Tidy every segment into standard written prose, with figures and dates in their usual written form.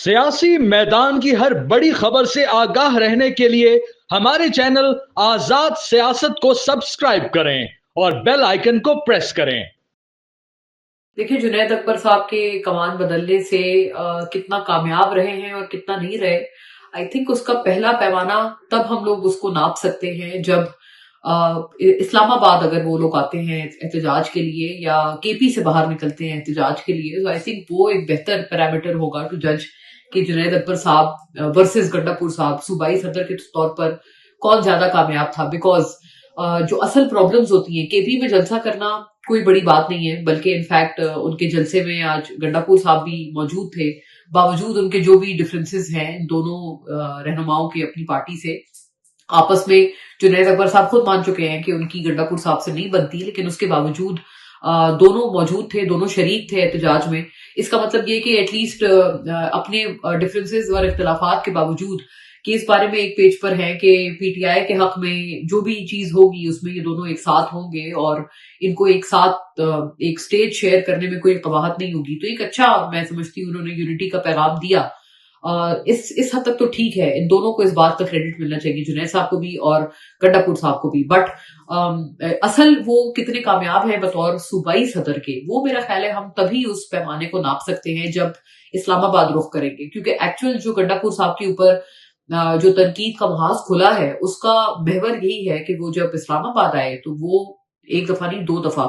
सियासी मैदान की हर बड़ी खबर से आगाह रहने के लिए हमारे चैनल आजाद सियासत को सब्सक्राइब करें और बेल आइकन को प्रेस करें। देखिए, जुनैद अकबर साहब के कमान बदलने से कितना कामयाब रहे हैं और कितना नहीं रहे। आई थिंक उसका पहला पैमाना तब हम लोग उसको नाप सकते हैं जब इस्लामाबाद अगर वो लोग आते हैं एहतजाज के लिए या केपी से बाहर निकलते हैं एहतजाज के लिए, तो आई थिंक वो एक बेहतर पैरामीटर होगा टू जज कि जुनैद अकबर साहब वर्सेस गंडापुर साहब सूबाई सदर के तौर पर कौन ज्यादा कामयाब था। बिकॉज जो असल प्रॉब्लम्स होती हैं, केपी में जलसा करना कोई बड़ी बात नहीं है, बल्कि इनफैक्ट उनके जलसे में आज गंडापुर साहब भी मौजूद थे। बावजूद उनके जो भी डिफरेंसेस हैं दोनों रहनुमाओं की अपनी पार्टी से आपस में, जुनैद अकबर साहब खुद मान चुके हैं कि उनकी गंडापुर साहब से नहीं बनती, लेकिन उसके बावजूद दोनों मौजूद थे, दोनों शरीक थे एहतजाज में। इसका मतलब ये कि एटलीस्ट अपने डिफरेंसेस और इख्तलाफात के बावजूद कि इस बारे में एक पेज पर है कि पीटीआई के हक में जो भी चीज होगी उसमें ये दोनों एक साथ होंगे और इनको एक साथ एक स्टेज शेयर करने में कोई कबाहत नहीं होगी। तो एक अच्छा, मैं समझती हूँ, उन्होंने यूनिटी का पैगाम दिया। इस हद तक तो ठीक है, इन दोनों को इस बात का क्रेडिट मिलना चाहिए, जुनैद साहब को भी और गंडापुर साहब को भी। बट असल वो कितने कामयाब है बतौर सूबाई सदर के, वो मेरा ख्याल है हम तभी उस पैमाने को नाप सकते हैं जब इस्लामाबाद रुख करेंगे। क्योंकि एक्चुअल जो गंडापुर साहब के ऊपर जो तनकीद का महाज खुला है उसका महवर यही है कि वो जब इस्लामाबाद आए तो वो एक दफा नहीं 2 दफा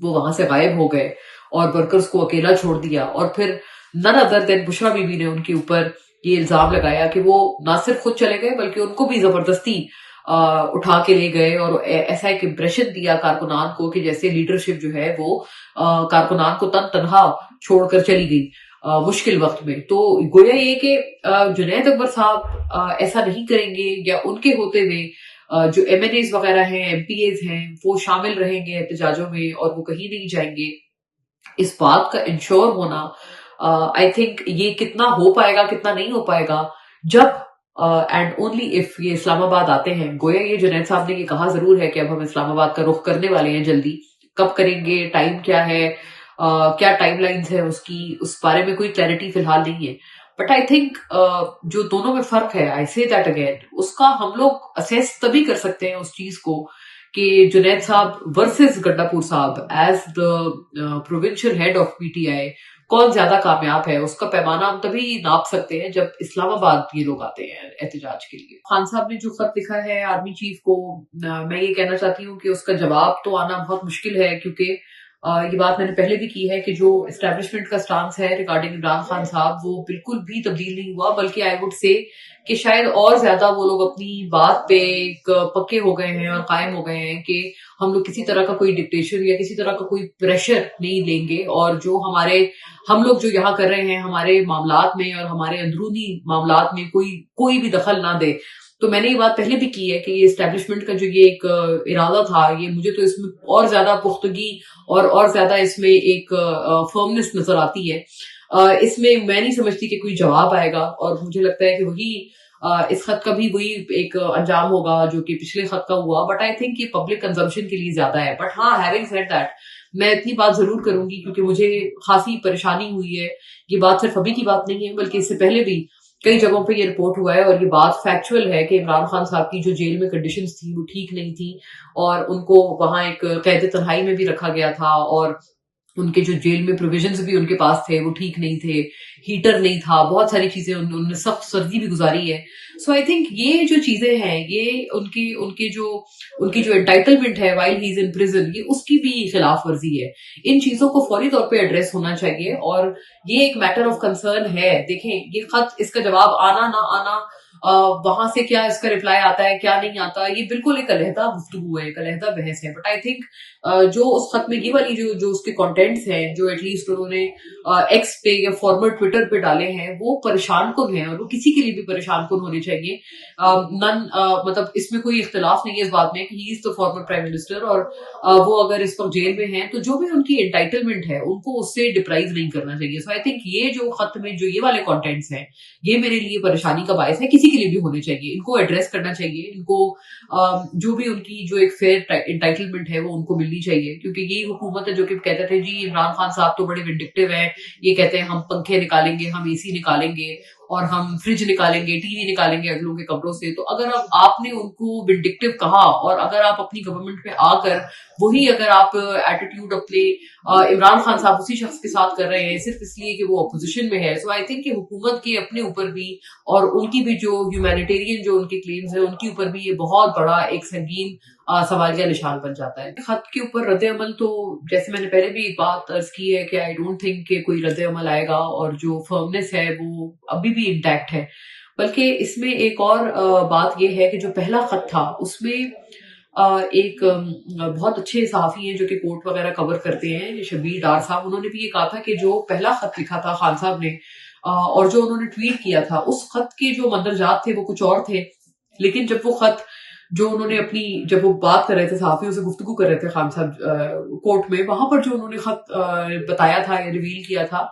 वो वहां से गायब हो गए और वर्कर्स को अकेला छोड़ दिया। और फिर none other than Bushra Bibi ने उनके ऊपर ये इल्जाम लगाया कि वो ना सिर्फ खुद चले गए बल्कि उनको भी जबरदस्ती उठा के ले गए और ऐसा एक इम्प्रेशन दिया कारकुनान को कि जैसे लीडरशिप जो है वो कारकुनान को तनहा छोड़कर चली गई मुश्किल वक्त में। तो गोया ये कि जुनैद अकबर साहब ऐसा नहीं करेंगे या उनके होते हुए जो एमएनएज वगैरह हैं, एमपीएज हैं, वो शामिल रहेंगे एहतजाजों में और वो कहीं नहीं जाएंगे। इस बात का इंश्योर होना, आई थिंक ये कितना हो पाएगा कितना नहीं हो पाएगा जब एंड ओनली इफ ये इस्लामाबाद आते हैं। गोया ये जुनैद साहब ने ये कहा जरूर है कि अब हम इस्लामाबाद का रुख करने वाले हैं जल्दी। कब करेंगे, टाइम क्या है, क्या टाइमलाइंस है उसकी, उस बारे में कोई क्लैरिटी फिलहाल नहीं है। बट आई थिंक जो दोनों में फर्क है, आई से दैट अगेन, उसका हम लोग असेस तभी कर सकते हैं उस चीज को कि जुनैद साहब वर्सेस गंडापुर साहब as the provincial head of PTI कौन ज्यादा कामयाब है। उसका पैमाना हम तभी नाप सकते हैं जब इस्लामाबाद ये लोग आते हैं एहतजाज के लिए। खान साहब ने जो खत लिखा है आर्मी चीफ को, मैं ये कहना चाहती हूँ कि उसका जवाब तो आना बहुत मुश्किल है, क्योंकि ये बात मैंने पहले भी की है कि जो एस्टेब्लिशमेंट का स्टांस है रिगार्डिंग इमरान खान साहब वो बिल्कुल भी तब्दील नहीं हुआ, बल्कि आई वुड से कि शायद और ज्यादा वो लोग अपनी बात पे एक पक्के हो गए हैं और कायम हो गए हैं कि हम लोग किसी तरह का कोई डिक्टेशन या किसी तरह का कोई प्रेशर नहीं लेंगे और जो हम लोग जो यहाँ कर रहे हैं हमारे मामलात में और हमारे अंदरूनी मामलात में कोई भी दखल ना दे। तो मैंने ये बात पहले भी की है कि ये एस्टेब्लिशमेंट का जो ये एक इरादा था, ये मुझे तो इसमें और ज्यादा पुख्तगी और ज्यादा इसमें एक फर्मनेस नजर आती है। इसमें मैं नहीं समझती कि कोई जवाब आएगा और मुझे लगता है कि वही इस खत का भी वही एक अंजाम होगा जो कि पिछले खत का हुआ। बट आई थिंक ये पब्लिक कंजम्पशन के लिए ज्यादा है। बट हाँ, हैविंग सेड दैट, मैं इतनी बात जरूर करूंगी क्योंकि मुझे खासी परेशानी हुई है। ये बात सिर्फ अभी की बात नहीं है बल्कि इससे पहले भी कई जगहों पे ये रिपोर्ट हुआ है और ये बात फैक्चुअल है कि इमरान खान साहब की जो जेल में कंडीशंस थी वो ठीक नहीं थी और उनको वहां एक कैद तन्हाई में भी रखा गया था और उनके जो जेल में प्रोविजंस भी उनके पास थे वो ठीक नहीं थे, हीटर नहीं था, बहुत सारी चीजें उन्होंने सख्त सर्दी भी गुजारी है। सो आई थिंक ये जो चीजें हैं ये उनकी जो एंटाइटलमेंट है while he is in prison, ये उसकी भी खिलाफ वर्जी है। इन चीजों को फौरी तौर पे एड्रेस होना चाहिए और ये एक मैटर ऑफ कंसर्न है। देखें, ये खत, इसका जवाब आना ना आना, वहां से क्या इसका रिप्लाई आता है क्या नहीं आता, ये बिल्कुल एक अलहदा गुफ्तगू है, एक अलहदा बहस है। बट आई थिंक जो उस खत में ये वाली जो उसके कंटेंट्स हैं जो एटलीस्ट उन्होंने एक्स पे या फॉर्मर ट्विटर पे डाले हैं वो परेशान कुन हैं और वो किसी के लिए भी परेशान कुन होने चाहिए। मतलब इसमें कोई इख्तिलाफ नहीं है इस बात में कि he is the former prime minister और वो अगर इस वक्त जेल में हैं तो जो भी उनकी एंटाइटलमेंट है उनको उससे डिप्राइव नहीं करना चाहिए। सो आई थिंक ये जो खत में जो ये वाले कॉन्टेंट्स हैं ये मेरे लिए परेशानी का बायस है। किसी किसी के लिए भी होने चाहिए, इनको एड्रेस करना चाहिए, इनको जो भी उनकी जो एक फेयर इंटाइटलमेंट है वो उनको मिलनी चाहिए, क्योंकि ये हुकूमत है जो कि कहते थे जी इमरान खान साहब तो बड़े विंडिक्टिव हैं, ये कहते हैं हम पंखे निकालेंगे, हम एसी निकालेंगे और हम फ्रिज निकालेंगे, टीवी निकालेंगे अगलों के कमरों से। तो अगर अब आपने उनको विंडिक्टिव कहा और अगर आप अपनी गवर्नमेंट में आकर वही अगर आप एटीट्यूड अपने इमरान खान साहब उसी शख्स के साथ कर रहे हैं सिर्फ इसलिए कि वो अपोजिशन में है, सो आई थिंक कि हुकूमत के अपने ऊपर भी और उनकी भी जो ह्यूमैनिटेरियन जो उनके क्लेम्स है उनके ऊपर भी ये बहुत बड़ा एक संगीन सवाल का निशान बन जाता है। खत के ऊपर रद्द अमल तो जैसे मैंने पहले भी एक बात अर्ज की है कि आई डोंट थिंक कि कोई रद्द अमल आएगा और जो फर्मनेस है वो अभी भी इंटैक्ट है। बल्कि इसमें एक और बात यह है कि जो पहला खत था उसमें एक बहुत अच्छे सहाफी हैं जो कि कोर्ट वगैरह कवर करते हैं, शबीर डार साहब, उन्होंने भी ये कहा था कि जो पहला खत लिखा था खान साहब ने और जो उन्होंने ट्वीट किया था उस खत के जो मंदरजात थे वो कुछ और थे, लेकिन जब वो खत जो उन्होंने अपनी जब वो बात कर रहे थे सहाफियों से गुफ्तगू कर रहे थे खान साहब कोर्ट में, वहां पर जो उन्होंने खत बताया था या रिवील किया था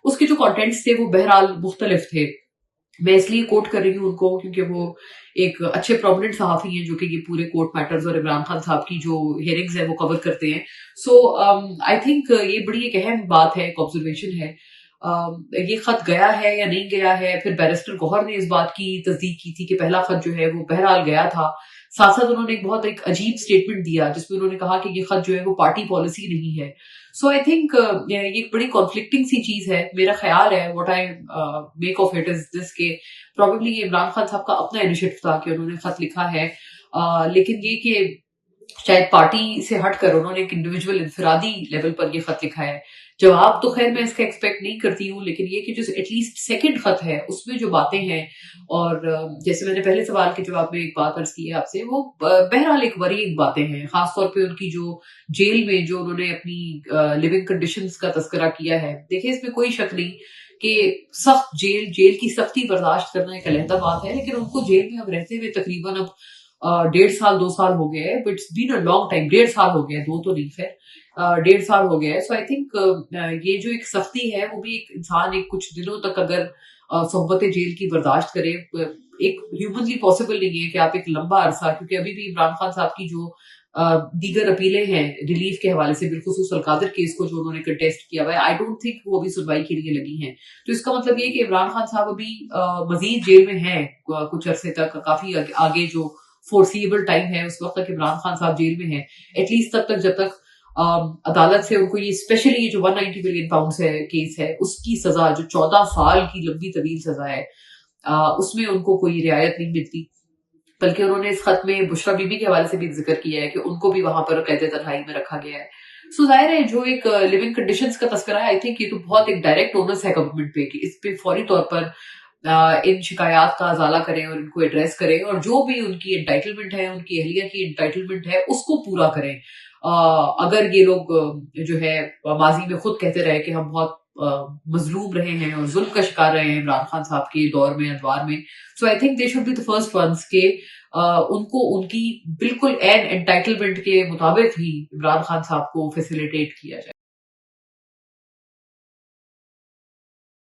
उसके जो कंटेंट्स थे वो बहरहाल मुख्तलिफ थे। मैं इसलिए कोट कर रही हूँ उनको क्योंकि वो एक अच्छे प्रोमिनेंट सहाफी हैं जो कि ये पूरे कोर्ट मैटर्स और इमरान खान साहब की जो हियरिंग्स है वो कवर करते हैं। सो आई थिंक ये बड़ी एक अहम बात है, एक ऑब्जर्वेशन है। ये खत गया है या नहीं गया है, फिर बैरिस्टर गौहर ने इस बात की तस्दीक की थी कि पहला खत जो है वो बहरहाल गया था। साथ साथ उन्होंने एक बहुत एक अजीब स्टेटमेंट दिया जिसमें उन्होंने कहा कि ये खत जो है वो पार्टी पॉलिसी नहीं है। सो आई थिंक ये एक बड़ी कॉन्फ्लिक्टिंग सी चीज है। मेरा ख्याल है what I make of it is this के प्रोबेबली ये इमरान खान साहब का अपना इनिशिएटिव था कि उन्होंने खत लिखा है, लेकिन ये कि शायद पार्टी से हटकर उन्होंने एक इंडिविजुअल इंफरादी लेवल पर ये खत लिखा है। जवाब तो खैर मैं इसका एक्सपेक्ट नहीं करती हूँ, लेकिन ये कि जो एटलीस्ट सेकंड खत है उसमें जो बातें हैं और जैसे मैंने पहले सवाल के जवाब में एक बात अर्ज की है आपसे, वो बहरहाल एक वरीग बातें हैं, खासतौर पे उनकी जो जेल में जो उन्होंने अपनी लिविंग कंडीशंस का तस्करा किया है। देखिए इसमें कोई शक नहीं कि सख्त जेल की सख्ती बर्दाश्त करना एक अलहदा बात है, लेकिन उनको जेल में अब रहते हुए तकरीबन अब 1.5 साल 2 साल हो गए हैं, but it's been a long time. 1.5 साल हो गया है, 2 तो नहीं, खैर 1.5 साल हो गया है। सो आई थिंक ये जो एक सख्ती है वो भी एक इंसान एक कुछ दिनों तक अगर सोहबत जेल की बर्दाश्त करे, एक ह्यूमनली पॉसिबल नहीं है कि आप एक लंबा अरसा, क्योंकि अभी भी इमरान खान साहब की जो दीगर अपीलें हैं रिलीफ के हवाले से, बिलखुसूस अलकादर केस को जो उन्होंने कंटेस्ट किया हुआ है, आई डोंट थिंक वो अभी सुनवाई के लिए लगी हैं। तो इसका मतलब ये कि इमरान खान साहब अभी मजीद जेल में हैं कुछ अरसे तक, काफी आगे जो फोर्सिएबल टाइम है उस वक्त तक इमरान खान साहब जेल में हैं, एटलीस्ट तब तक जब तक अदालत से उनको ये स्पेशली ये जो 190 बिलियन पाउंड है केस है उसकी सजा जो 14 साल की लंबी तवील सजा है उसमें उनको कोई रियायत नहीं मिलती। बल्कि उन्होंने इस खत में बुशरा बीबी के हवाले से भी जिक्र किया है कि उनको भी वहां पर कैद तन्हाई में रखा गया है। सो जाहिर है जो एक लिविंग कंडीशंस का तस्करा है, आई थिंक ये तो बहुत एक डायरेक्ट ओनस है गवर्नमेंट पे कि इस पे फौरी तौर पर इन शिकायत का अजाला करें और इनको एड्रेस करें और जो भी उनकी एंटाइटलमेंट है, उनकी अहलिया की एंटाइटलमेंट है उसको पूरा करें। अगर ये लोग जो है माजी में खुद कहते रहे कि हम बहुत मजलूम रहे हैं और जुल्म का शिकार रहे हैं इमरान खान साहब के दौर में अदवार में, so I think they should be the first ones के उनको उनकी बिल्कुल एन एंटाइटलमेंट के मुताबिक ही इमरान खान साहब को फैसिलिटेट किया जाए।